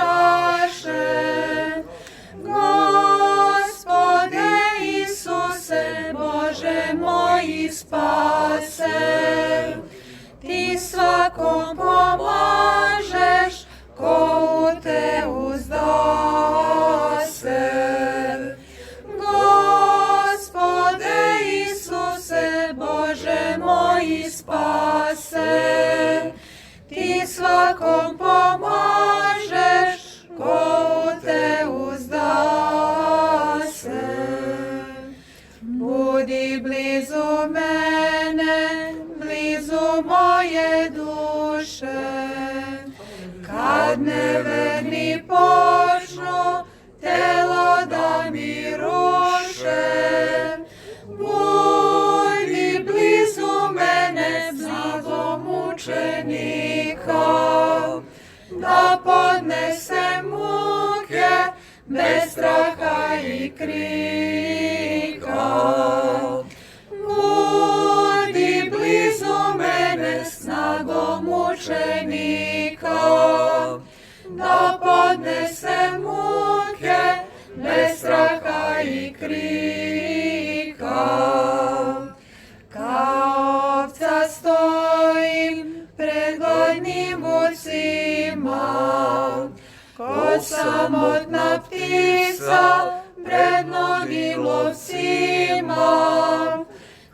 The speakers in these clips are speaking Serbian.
čaše. Gospode Isuse, Bože moj spase, Ti svakom pomažeš, ko u te uzda se. Gospode Isuse, Bože moj spase, Ti svakom pomažeš, ko u te uzda se. Budi blizu mene, blizu moje duše, kad neverni počnu telo da mi ruše. Budi blizu mene, blago mučenika, da podnesem muke bez straha i krika. Budi blizu mene, snagom mučenika, da podnesem muke bez straha i krika. Kao ovca stojim pred gladnim vucima, ko samotna ptica pred mnogim lovcima.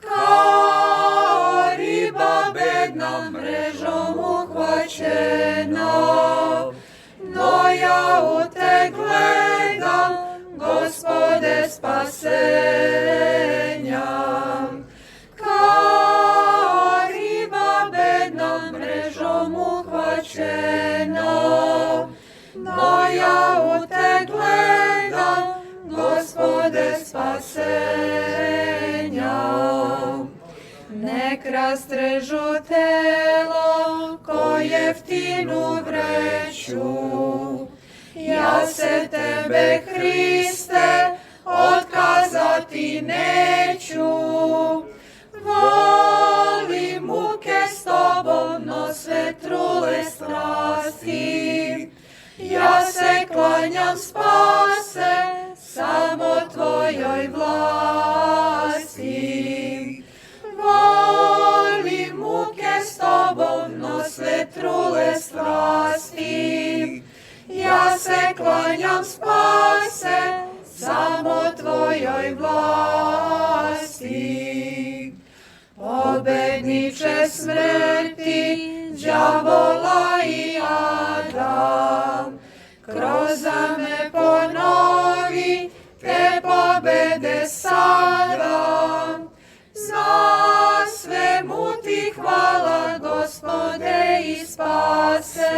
Kao riba bedna mrežom uhvaćena, no ja u te gledam, Gospode spasenja. Kao riba bedna mrežom uhvaćena, no ja u te gledam, Gospode spasenja. Nek rastrežu telo ko jeftinu vreću, ja se tebe, Hriste, otkazati neću. Volim muke s tobom, no sve trule strasti, ja se klanjam, spase, samo tvojoj vlasti. Volim muke s tobom, no sve trule strasti, ja se klanjam, spase, samo tvojoj vlasti. Pobedniče smrti, đavola i ada, kroz me ponovi te pobede sada. Za svemu ti hvala, Gospode, i spase.